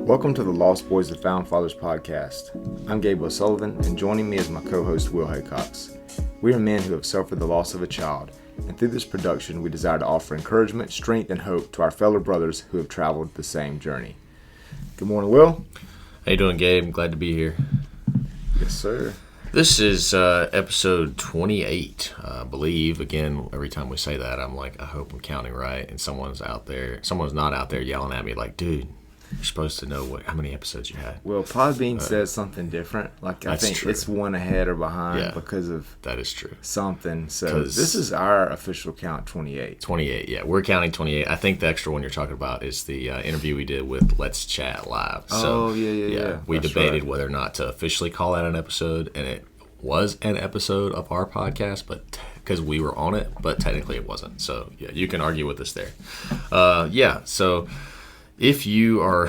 Welcome to the Lost Boys of Found Fathers podcast. I'm Gabe O'Sullivan, and joining me is my co-host Will Haycox. We are men who have suffered the loss of a child, and through this production we desire to offer encouragement, strength, and hope to our fellow brothers who have traveled the same journey. Good morning, Will. How you doing, Gabe? I'm glad to be here. Yes, sir. This is episode 28, I believe. Again, every time we say that, I'm like, I hope I'm counting right. And someone's not out there yelling at me like, dude, you're supposed to know how many episodes you had. Well, Podbean says something different. I think true. It's one ahead or behind because of that is true. Something. So this is our official count, 28. 28, yeah. We're counting 28. I think the extra one you're talking about is the interview we did with Let's Chat Live. So, yeah. We That's debated right. whether or not to officially call that an episode, and it was an episode of our podcast, but because we were on it, but technically it wasn't. So, yeah, you can argue with us there. So if you are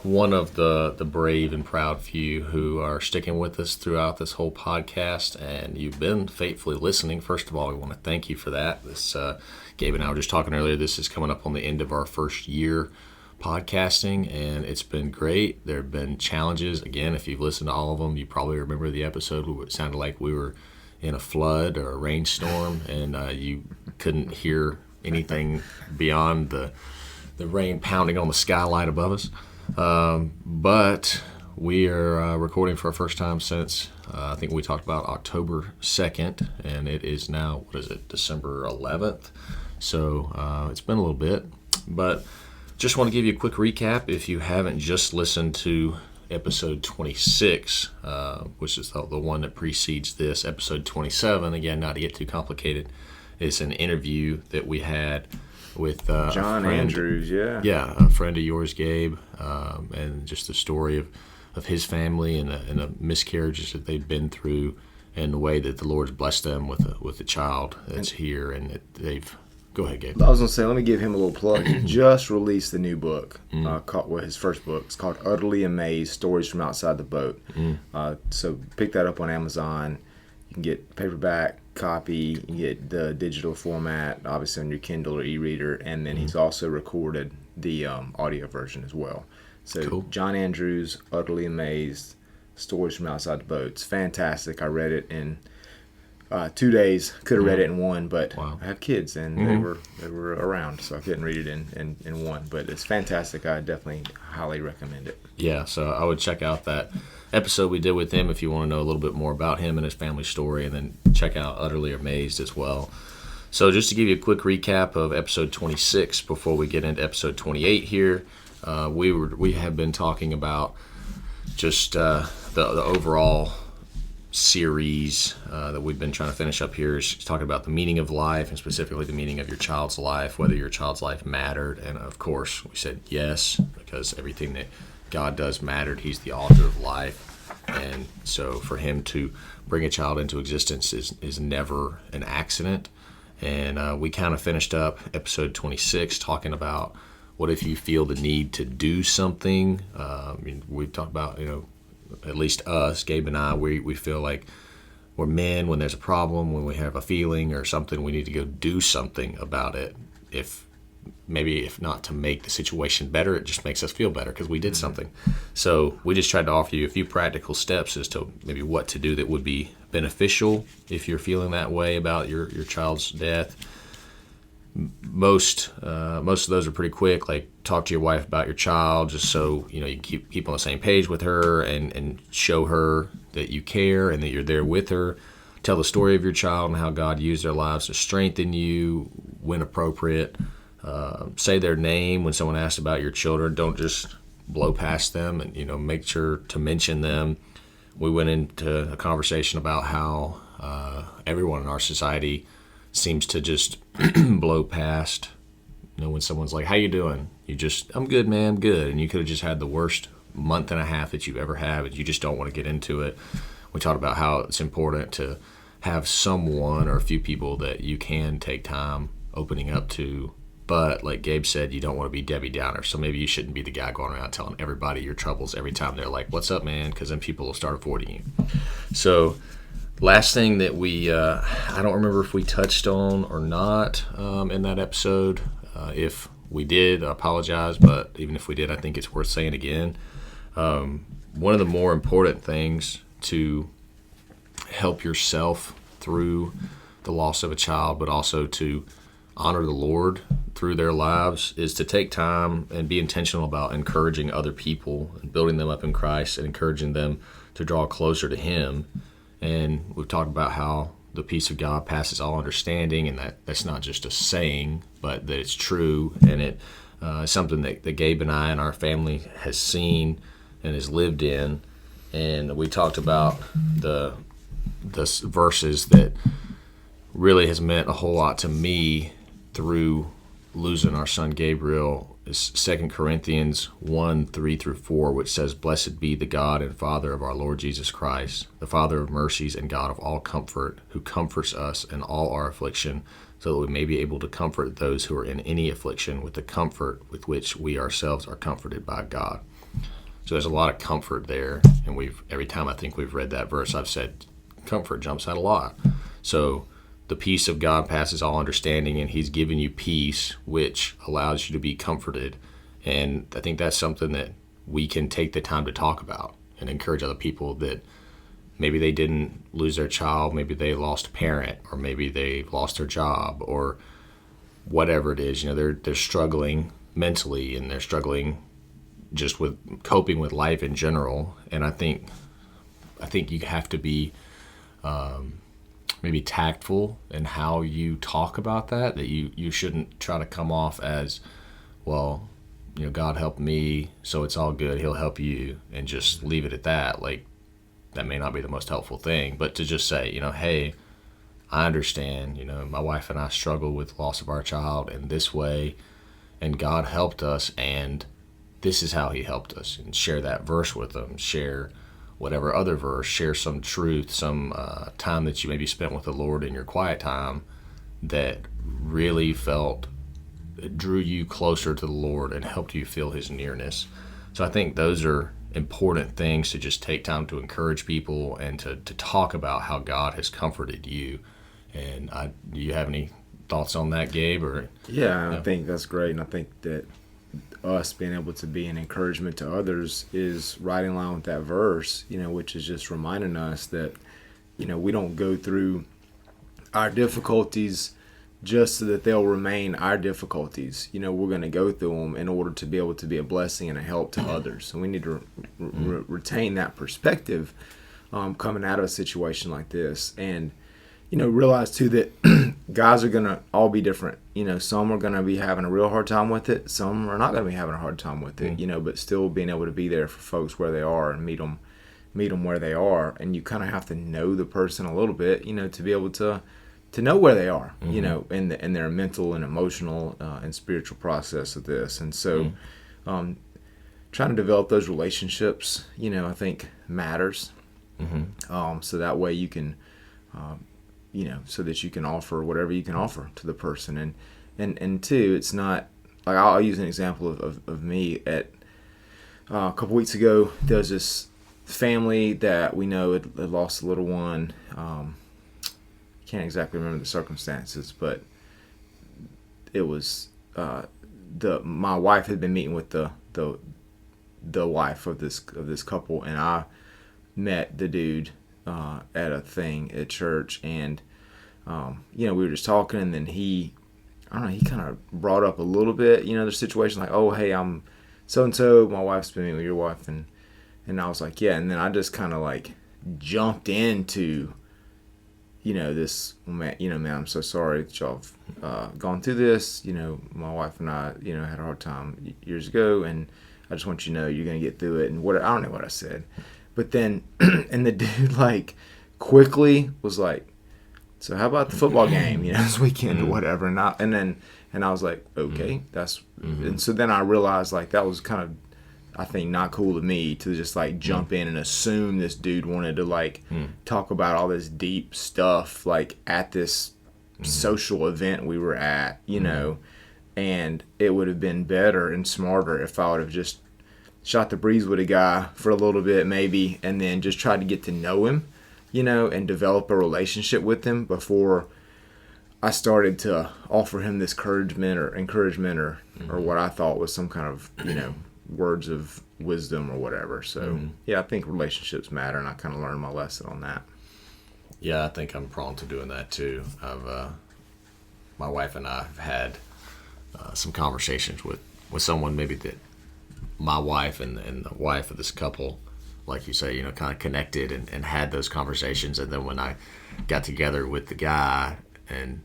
one of the brave and proud few who are sticking with us throughout this whole podcast, and you've been faithfully listening, first of all, we want to thank you for that. This Gabe and I were just talking earlier, this is coming up on the end of our first year podcasting, and it's been great. There have been challenges. Again, if you've listened to all of them, you probably remember the episode where it sounded like we were in a flood or a rainstorm, and you couldn't hear anything beyond the rain pounding on the skylight above us. But we are recording for our first time since I think we talked about October 2nd, and it is now, December 11th. So it's been a little bit, but just want to give you a quick recap if you haven't just listened to episode 26, which is the one that precedes this. Episode 27, again, not to get too complicated, it's an interview that we had with John Andrews, a friend of yours, Gabe, and just the story of his family and the miscarriages that they've been through, and the way that the Lord's blessed them with a child that's here, and that they've. Go ahead, Gabe. I was going to say, let me give him a little plug. He just released a new book, his first book. It's called Utterly Amazed, Stories from Outside the Boat. So pick that up on Amazon. You can get paperback copy, you can get the digital format, obviously on your Kindle or e-reader, and then he's also recorded the audio version as well. So cool. John Andrews, Utterly Amazed, Stories from Outside the Boat. It's fantastic. I read it in 2 days. Could have read it in one, but I have kids and they were around, so I couldn't read it in one. But it's fantastic. I definitely highly recommend it. Yeah, so I would check out that episode we did with him if you want to know a little bit more about him and his family story, and then check out Utterly Amazed as well. So just to give you a quick recap of episode 26 before we get into episode 28 here, we have been talking about just the overall series that we've been trying to finish up here is talking about the meaning of life, and specifically the meaning of your child's life, whether your child's life mattered. And of course we said yes, because everything that God does mattered. He's the author of life, and so for him to bring a child into existence is never an accident. And we kind of finished up episode 26 talking about what if you feel the need to do something. We've talked about, at least us, Gabe and I, we feel like we're men. When there's a problem, when we have a feeling or something, we need to go do something about it. If not to make the situation better, it just makes us feel better because we did something. So we just tried to offer you a few practical steps as to maybe what to do that would be beneficial if you're feeling that way about your child's death. Most of those are pretty quick, like talk to your wife about your child, just so you can keep on the same page with her and show her that you care and that you're there with her. Tell the story of your child and how God used their lives to strengthen you when appropriate. Say their name when someone asks about your children. Don't just blow past them, and make sure to mention them. We went into a conversation about how everyone in our society seems to just blow past. When someone's like, "How you doing?" "I'm good, man, I'm good." And you could have just had the worst month and a half that you've ever had, and you just don't want to get into it. We talked about how it's important to have someone or a few people that you can take time opening up to. But like Gabe said, you don't want to be Debbie Downer. So maybe you shouldn't be the guy going around telling everybody your troubles every time they're like, "What's up, man?" Because then people will start avoiding you. So last thing that we, I don't remember if we touched on or not in that episode. If we did, I apologize, but even if we did, I think it's worth saying again. One of the more important things to help yourself through the loss of a child, but also to honor the Lord through their lives, is to take time and be intentional about encouraging other people and building them up in Christ and encouraging them to draw closer to Him. And we've talked about how the peace of God passes all understanding, and that's not just a saying, but that it's true, and it is something that Gabe and I and our family has seen and has lived in. And we talked about the verses that really has meant a whole lot to me through losing our son Gabriel is 2 Corinthians 1:3-4, which says, "Blessed be the God and Father of our Lord Jesus Christ, the Father of mercies and God of all comfort, who comforts us in all our affliction, so that we may be able to comfort those who are in any affliction with the comfort with which we ourselves are comforted by God." So there's a lot of comfort there, and every time I think we've read that verse, I've said comfort jumps out a lot. So the peace of God passes all understanding, and He's given you peace, which allows you to be comforted. And I think that's something that we can take the time to talk about and encourage other people that maybe they didn't lose their child, maybe they lost a parent, or maybe they lost their job, or whatever it is. They're struggling mentally, and they're struggling just with coping with life in general. And I think you have to be maybe tactful in how you talk about that you shouldn't try to come off as, well, God helped me, so it's all good, He'll help you, and just leave it at that. Like, that may not be the most helpful thing, but to just say, hey, I understand, my wife and I struggle with loss of our child in this way, and God helped us, and this is how He helped us, and share that verse with them, share whatever other verse, share some truth, some time that you maybe spent with the Lord in your quiet time that really drew you closer to the Lord and helped you feel His nearness. So I think those are important things to just take time to encourage people and to talk about how God has comforted you. And do you have any thoughts on that, Gabe? I think that's great, and I think that us being able to be an encouragement to others is right in line with that verse, which is just reminding us that, we don't go through our difficulties just so that they'll remain our difficulties. We're going to go through them in order to be able to be a blessing and a help to others. So we need to retain that perspective coming out of a situation like this. And, realize too that guys are going to all be different. Some are going to be having a real hard time with it. Some are not going to be having a hard time with it, but still being able to be there for folks where they are and meet them where they are. And you kind of have to know the person a little bit, to be able to know where they are, in their mental and emotional and spiritual process of this. And so trying to develop those relationships, I think matters. So that way you can, so that you can offer whatever you can offer to the person. And two, it's not, like, I'll use an example of me. At a couple weeks ago, there was this family that we know had lost a little one. Can't exactly remember the circumstances, but it was my wife had been meeting with the wife of this couple, and I met the dude at a thing at church, and we were just talking, and then he kind of brought up a little bit, the situation, like, oh, hey, I'm so and so, my wife's been meeting with your wife, and I was like, yeah, and then I just kind of like jumped into this, man, I'm so sorry that y'all have gone through this. My wife and I, had a hard time years ago, and I just want you to know you're going to get through it. And I don't know what I said. But then, and the dude, like, quickly was like, so how about the football game, this weekend or whatever. And I was like, okay, that's, and so then I realized, like, that was kind of, I think, not cool to me to just like jump in and assume this dude wanted to like talk about all this deep stuff like at this social event we were at, and it would have been better and smarter if I would have just shot the breeze with a guy for a little bit maybe, and then just tried to get to know him, and develop a relationship with him before I started to offer him this encouragement or what I thought was some kind of, words of wisdom or whatever. So, I think relationships matter, and I kind of learned my lesson on that. Yeah, I think I'm prone to doing that too. My wife and I have had some conversations with someone maybe that my wife and the wife of this couple, like you say, kind of connected and had those conversations. And then when I got together with the guy and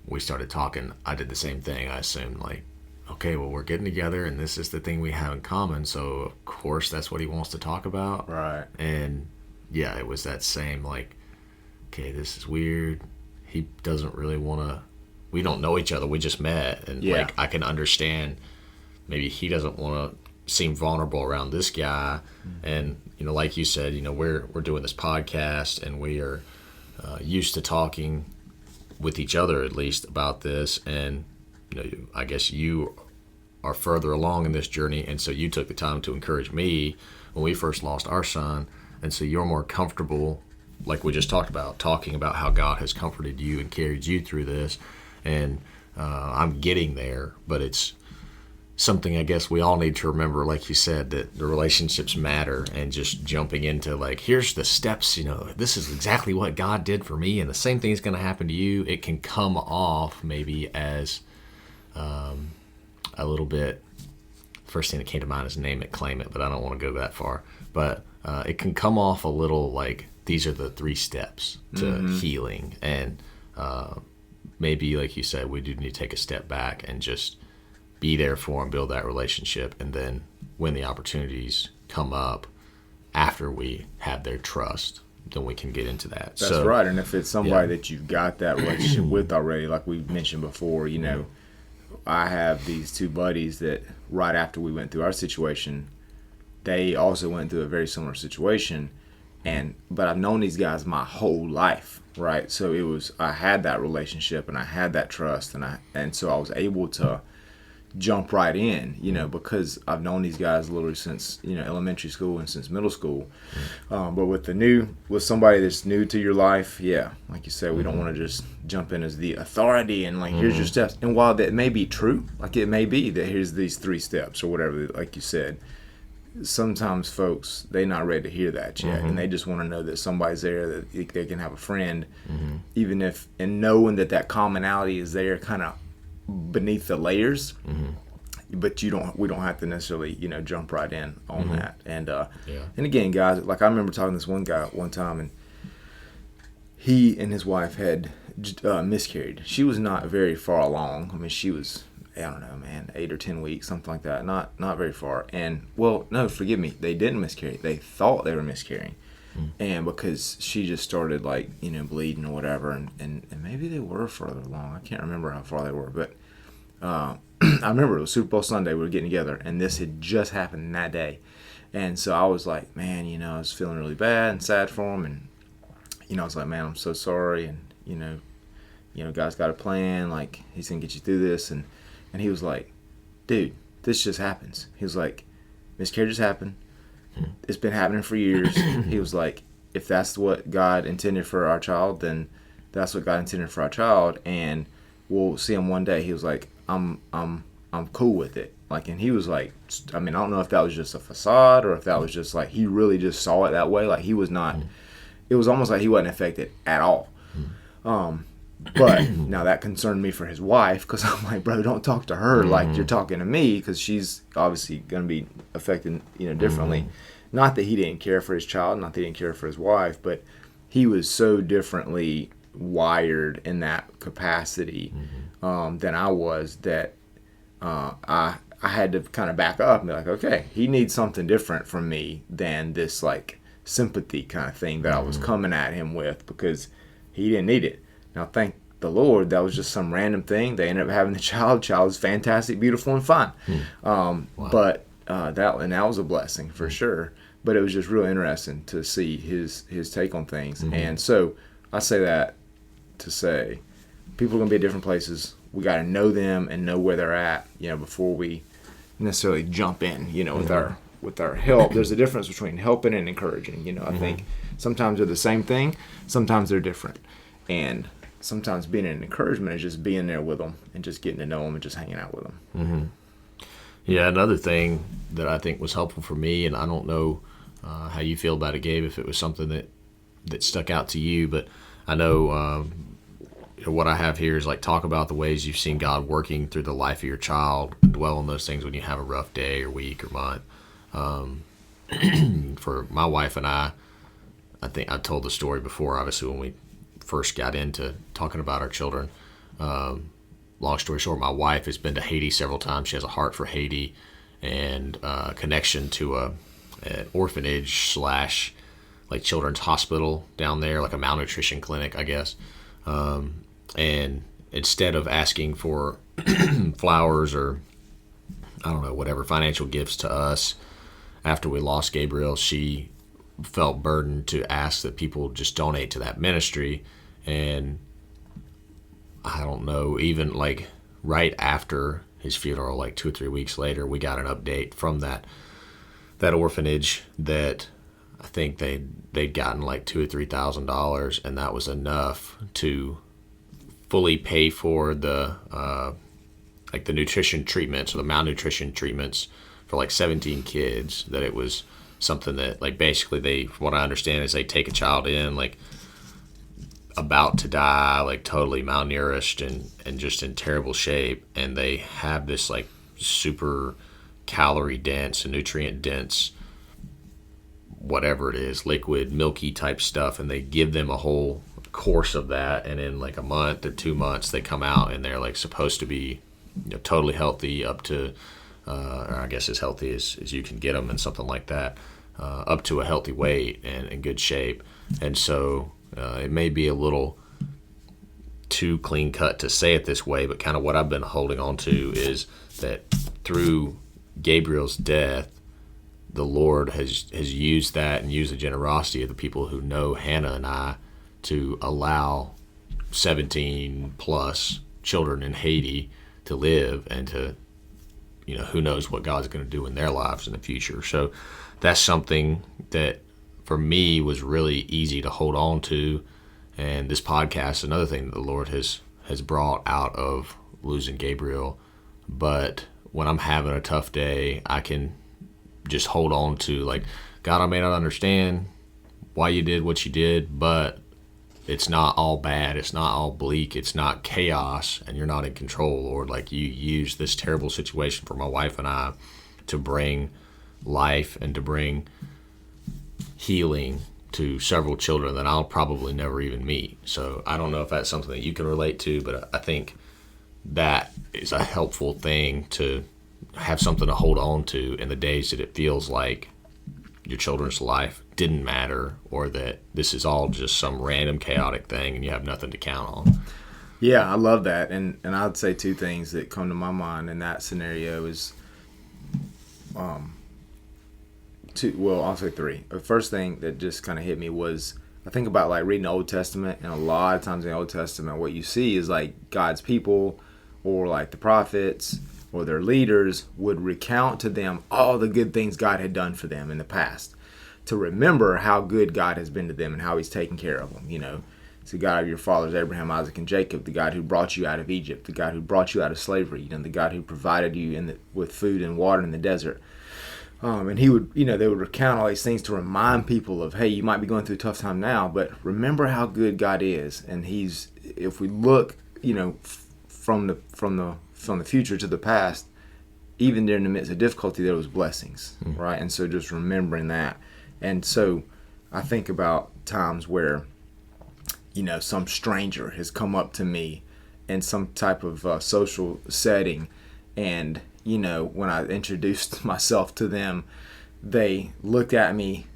we started talking, I did the same thing. I assumed like, okay, well, we're getting together and this is the thing we have in common. So of course that's what he wants to talk about. Right. And yeah, it was that same like, okay, this is weird. He doesn't really want to, we don't know each other. We just met. And like, I can understand maybe he doesn't want to seem vulnerable around this guy. And, like you said, we're doing this podcast and we are used to talking with each other at least about this. And, I guess you are further along in this journey. And so you took the time to encourage me when we first lost our son. And so you're more comfortable, like we just talked about, talking about how God has comforted you and carried you through this. And I'm getting there, but it's something I guess we all need to remember, like you said, that the relationships matter, and just jumping into like, here's the steps, this is exactly what God did for me and the same thing is going to happen to you. It can come off maybe as a little bit, first thing that came to mind is name it, claim it, but I don't want to go that far. But it can come off a little like, these are the 3 steps to healing. And maybe, like you said, we do need to take a step back and just be there for them, build that relationship, and then when the opportunities come up after we have their trust, then we can get into that. That's right. And if it's somebody that you've got that relationship with already, like we mentioned before, I have these 2 buddies that right after we went through our situation, they also went through a very similar situation. But I've known these guys my whole life, right? So I had that relationship and I had that trust, and so I was able to jump right in, because I've known these guys literally since, elementary school and since middle school. But with somebody that's new to your life, like you said, we don't want to just jump in as the authority and like, here's your steps. And while that may be true, like it may be that here's these 3 steps or whatever, like you said, sometimes folks, they're not ready to hear that yet. And they just want to know that somebody's there, that they can have a friend, even if, and knowing that commonality is there kind of beneath the layers, but we don't have to necessarily, jump right in on that. And and again, guys, like I remember talking to this one guy one time, and he and his wife had miscarried. She was not very far along. I mean, she was, I don't know, man, 8 or 10 weeks, something like that. Not very far. And well, no, forgive me, they didn't miscarry. They thought they were miscarrying. And because she just started like, bleeding or whatever, and maybe they were further along. I can't remember how far they were, but I remember it was Super Bowl Sunday. We were getting together, and this had just happened that day. And so I was like, man, I was feeling really bad and sad for him, and I was like, man, I'm so sorry, and God's got a plan. Like, He's gonna get you through this, and he was like, dude, this just happens. He was like, miscarriages happen. It's been happening for years. He was like, if that's what God intended for our child, then that's what God intended for our child, and we'll see him one day. He was like, I'm cool with it. Like, and he was like, I mean, I don't know if that was just a facade or if that was just like, he really just saw it that way. Like, he was not, it was almost like he wasn't affected at all. But now that concerned me for his wife, because I'm like, bro, don't talk to her like you're talking to me, because she's obviously going to be affected, differently. Not that he didn't care for his child, not that he didn't care for his wife, but he was so differently wired in that capacity than I was, that I had to kind of back up and be like, okay, he needs something different from me than this like sympathy kind of thing that I was coming at him with, because he didn't need it. Now, thank the Lord, that was just some random thing. They ended up having the child. Child is fantastic, beautiful, and fine. Wow. But that was a blessing for sure. But it was just real interesting to see his take on things. And so I say that to say, people are going to be at different places. We got to know them and know where they're at, before we necessarily jump in, with our help. There's a difference between helping and encouraging. I think sometimes they're the same thing, sometimes they're different. And sometimes being an encouragement is just being there with them and just getting to know them and just hanging out with them. Yeah, another thing that I think was helpful for me, and I don't know how you feel about it, Gabe, if it was something that stuck out to you, but I know what I have here is like talk about the ways you've seen God working through the life of your child, dwell on those things when you have a rough day or week or month. For my wife and I think I told the story before, obviously, when we first got into talking about our children. Long story short, my wife has been to Haiti several times. She has a heart for Haiti and a connection to an orphanage / like children's hospital down there, like a malnutrition clinic, I guess. And instead of asking for flowers or, I don't know, whatever financial gifts to us after we lost Gabriel, she felt burdened to ask that people just donate to that ministry. And I don't know, even like right after his funeral, like 2 or 3 weeks later, we got an update from that orphanage that I think they'd gotten like $2,000 or $3,000, and that was enough to fully pay for the like the nutrition treatments or the malnutrition treatments for like 17 kids. That it was something that, like, basically from what I understand is they take a child in like about to die, like totally malnourished and just in terrible shape, and they have this like super calorie dense and nutrient dense, whatever it is, liquid milky type stuff, and they give them a whole course of that, and in like a month or 2 months they come out and they're like supposed to be, totally healthy up to or I guess as healthy as you can get them and something like that, up to a healthy weight and in good shape. And so it may be a little too clean cut to say it this way, but kind of what I've been holding on to is that through Gabriel's death, the Lord has used that and used the generosity of the people who know Hannah and I to allow 17 plus children in Haiti to live and to, who knows what God's going to do in their lives in the future. So that's something that for me was really easy to hold on to. And this podcast, another thing that the Lord has brought out of losing Gabriel. But when I'm having a tough day, I can just hold on to, like, God, I may not understand why you did what you did, but it's not all bad. It's not all bleak. It's not chaos, and you're not in control, Lord. Like, you used this terrible situation for my wife and I to bring life and to bring healing to several children that I'll probably never even meet. So I don't know if that's something that you can relate to, but I think that is a helpful thing to have something to hold on to in the days that it feels like your children's life didn't matter, or that this is all just some random chaotic thing and you have nothing to count on. Yeah, I love that. And I'd say two things that come to my mind in that scenario is, I'll say three. The first thing that just kind of hit me was, I think about like reading the Old Testament, and a lot of times in the Old Testament, what you see is like God's people or like the prophets or their leaders would recount to them all the good things God had done for them in the past, to remember how good God has been to them and how he's taken care of them. It's the God of your fathers, Abraham, Isaac, and Jacob, the God who brought you out of Egypt, the God who brought you out of slavery, the God who provided you with food and water in the desert. And he would, they would recount all these things to remind people of, hey, you might be going through a tough time now, but remember how good God is. And if we look, from the future to the past, even during the midst of difficulty, there was blessings, right? And so just remembering that. And so I think about times where, some stranger has come up to me in some type of social setting, and when I introduced myself to them, they looked at me,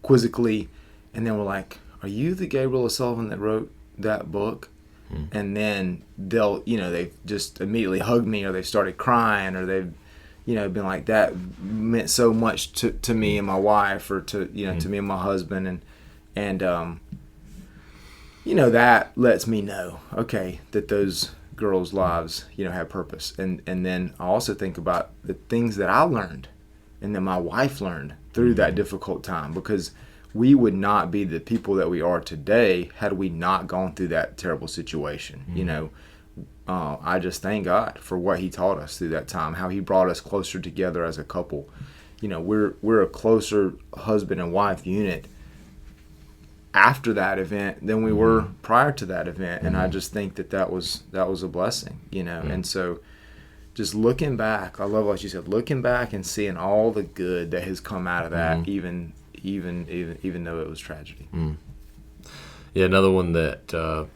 quizzically, and then were like, "Are you the Gabriel O'Sullivan that wrote that book?" And then they'll, they've just immediately hugged me, or they've started crying, or they've, been like, that meant so much to me and my wife, or to, to me and my husband. And that lets me know, okay, that those girls' lives, have purpose. And then I also think about the things that I learned and that my wife learned through that difficult time, because we would not be the people that we are today had we not gone through that terrible situation. I just thank God for what he taught us through that time, how he brought us closer together as a couple. We're a closer husband and wife unit after that event than we were prior to that event. And I just think that was a blessing, And so just looking back, I love what you said, looking back and seeing all the good that has come out of that, even though it was tragedy. Yeah, another one that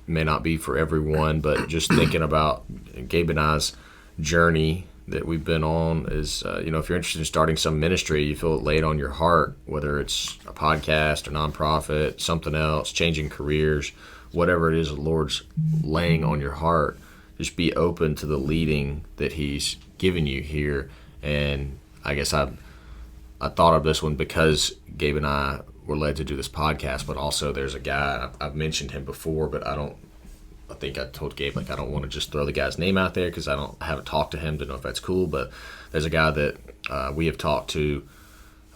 may not be for everyone, but just thinking about Gabe and I's journey that we've been on is, if you're interested in starting some ministry, you feel it laid on your heart, whether it's a podcast or nonprofit, something else, changing careers, whatever it is the Lord's laying on your heart, just be open to the leading that he's given you here. And I guess I thought of this one because Gabe and I were led to do this podcast, but also there's a guy, I've mentioned him before, but I think I told Gabe, I don't want to just throw the guy's name out there because I haven't talked to him to know if that's cool, but there's a guy that we have talked to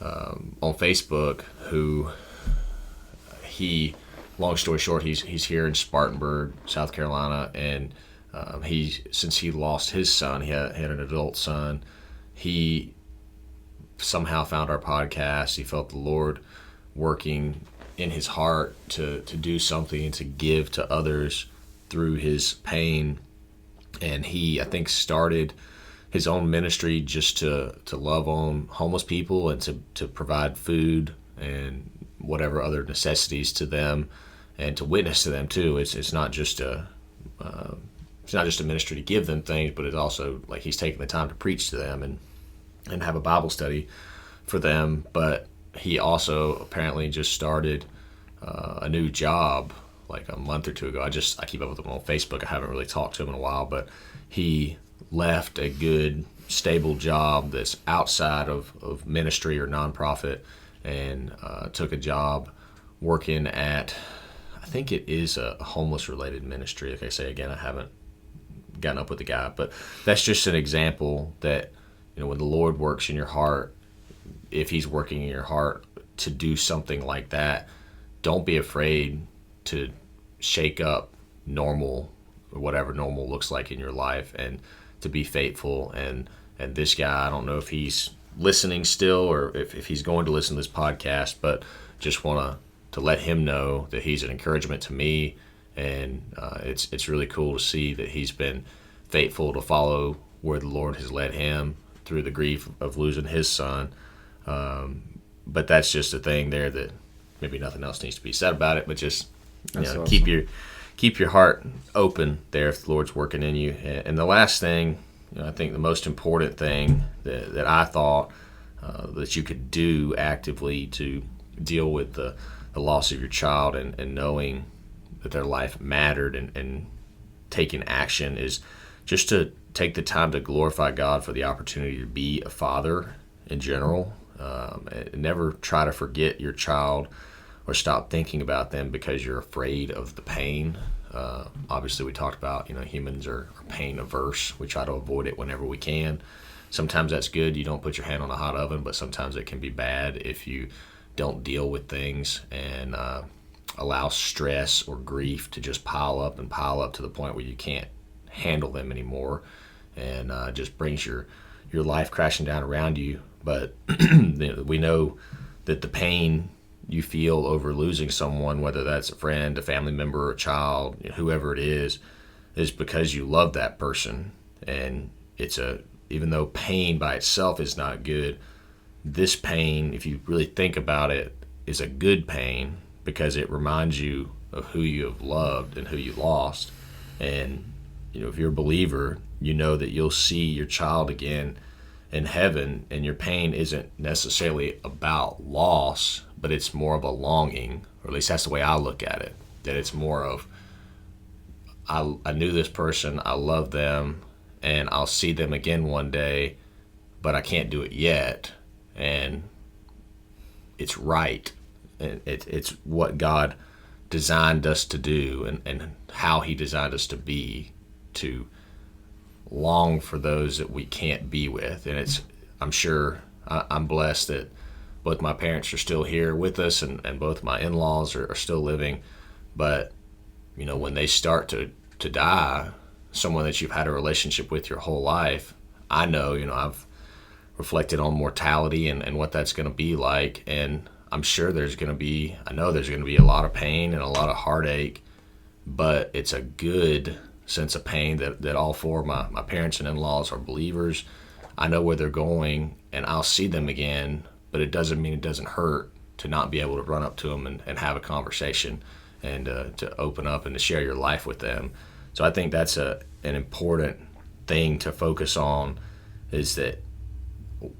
on Facebook who long story short, he's here in Spartanburg, South Carolina, and since he lost his son, he had an adult son, he somehow found our podcast. He felt the Lord working in his heart to do something and to give to others through his pain. And he, I think, started his own ministry just to love on homeless people and to provide food and whatever other necessities to them and to witness to them too. It's not just a ministry to give them things, but it's also like he's taking the time to preach to them and have a Bible study for them. But he also apparently just started a new job like a month or two ago. I keep up with him on Facebook. I haven't really talked to him in a while, but he left a good, stable job that's outside of ministry or nonprofit and took a job working at, I think it is a homeless-related ministry. Like I say, again, I haven't gotten up with the guy, but that's just an example that, when the Lord works in your heart, if he's working in your heart to do something like that, don't be afraid to shake up normal or whatever normal looks like in your life and to be faithful. And this guy, I don't know if he's listening still or if he's going to listen to this podcast, but just want to let him know that he's an encouragement to me. And it's really cool to see that he's been faithful to follow where the Lord has led him through the grief of losing his son. But that's just a thing there that maybe nothing else needs to be said about it, but just awesome. keep your heart open there if the Lord's working in you. And the last thing, I think the most important thing that I thought that you could do actively to deal with the loss of your child and knowing that their life mattered and taking action is just to take the time to glorify God for the opportunity to be a father in general. And never try to forget your child or stop thinking about them because you're afraid of the pain. Obviously, we talked about, humans are pain averse. We try to avoid it whenever we can. Sometimes that's good. You don't put your hand on a hot oven, but sometimes it can be bad if you don't deal with things and allow stress or grief to just pile up to the point where you can't handle them anymore, and just brings your life crashing down around you. But we know that the pain you feel over losing someone, whether that's a friend, a family member, a child, whoever it is because you love that person. And even though pain by itself is not good, this pain, if you really think about it, is a good pain because it reminds you of who you have loved and who you lost. And, if you're a believer, you know that you'll see your child again in heaven, and your pain isn't necessarily about loss, but it's more of a longing, or at least that's the way I look at it, that it's more of, I knew this person, I love them, and I'll see them again one day, but I can't do it yet, and it's right, and it's what God designed us to do, and how he designed us to be, to long for those that we can't be with. And I'm sure I'm blessed that both my parents are still here with us, and both my in-laws are still living. But, when they start to die, someone that you've had a relationship with your whole life, I know, I've reflected on mortality and what that's going to be like. And I'm sure there's going to be a lot of pain and a lot of heartache, but it's a good sense of pain that all four of my parents and in-laws are believers. I know where they're going, and I'll see them again, but it doesn't mean it doesn't hurt to not be able to run up to them and have a conversation and to open up and to share your life with them. So I think that's an important thing to focus on, is that,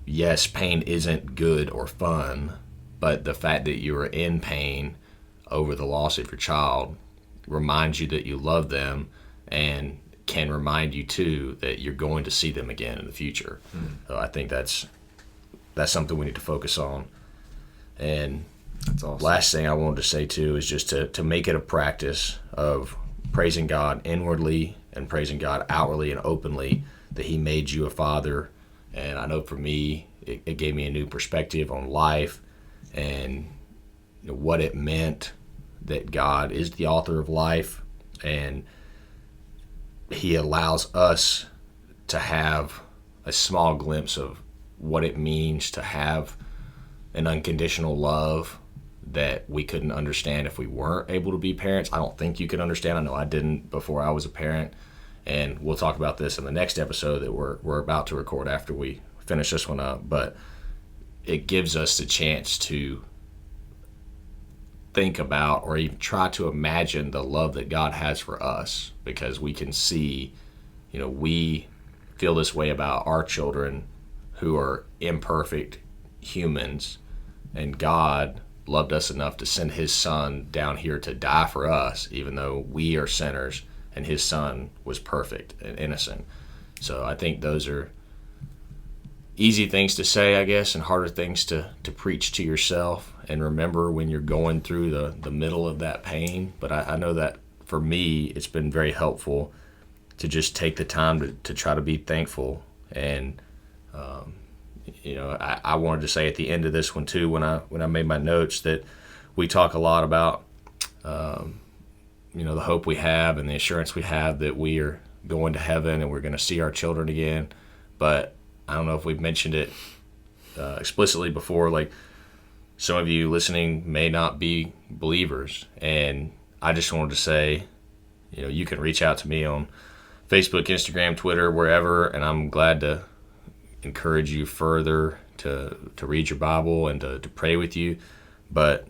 yes, pain isn't good or fun, but the fact that you are in pain over the loss of your child reminds you that you love them, and can remind you too that you're going to see them again in the future. So I think that's something we need to focus on. And that's awesome. Last thing I wanted to say too is just to make it a practice of praising God inwardly and praising God outwardly and openly that He made you a father. And I know for me, it gave me a new perspective on life and what it meant that God is the author of life, and He allows us to have a small glimpse of what it means to have an unconditional love that we couldn't understand if we weren't able to be parents. I don't think you can understand. I know I didn't before I was a parent. And we'll talk about this in the next episode that we're about to record after we finish this one up. But it gives us the chance to think about or even try to imagine the love that God has for us, because we can see, we feel this way about our children who are imperfect humans, and God loved us enough to send His Son down here to die for us, even though we are sinners, and His Son was perfect and innocent. So I think those are easy things to say, I guess, and harder things to preach to yourself and remember when you're going through the middle of that pain. But I know that for me, it's been very helpful to just take the time to try to be thankful. And I wanted to say at the end of this one too, when I made my notes, that we talk a lot about the hope we have and the assurance we have that we are going to heaven and we're going to see our children again. But I don't know if we've mentioned it explicitly before. Like, some of you listening may not be believers, and I just wanted to say, you can reach out to me on Facebook, Instagram, Twitter, wherever, and I'm glad to encourage you further to read your Bible and to pray with you. But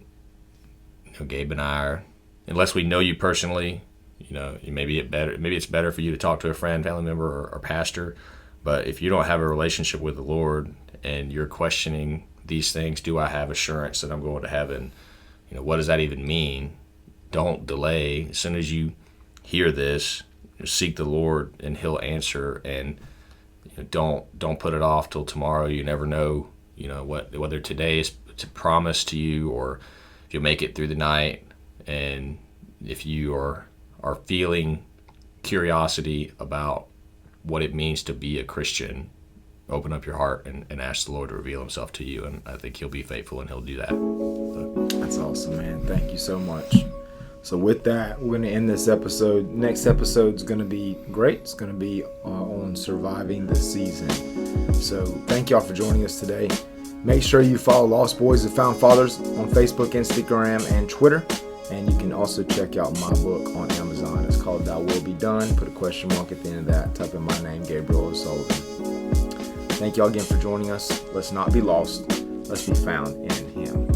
Gabe and I are, unless we know you personally, maybe it's better for you to talk to a friend, family member, or pastor. But if you don't have a relationship with the Lord and you're questioning these things, do I have assurance that I'm going to heaven? What does that even mean? Don't delay. As soon as you hear this, seek the Lord and He'll answer. And don't put it off till tomorrow. You never know, whether today is promised to you, or if you'll make it through the night. And if you are feeling curiosity about what it means to be a Christian, open up your heart and ask the Lord to reveal Himself to you, and I think He'll be faithful and He'll do that. So. That's awesome, man. Thank you so much. So with that, we're going to end this episode. Next episode's going to be great. It's going to be on surviving the season. So thank y'all for joining us today. Make sure you follow Lost Boys and Found Fathers on Facebook, Instagram, and Twitter. And you can also check out my book on Amazon. It's called Thy Will Be Done. Put a question mark at the end of that. Type in my name, Gabriel O'Sullivan. Thank y'all again for joining us. Let's not be lost. Let's be found in Him.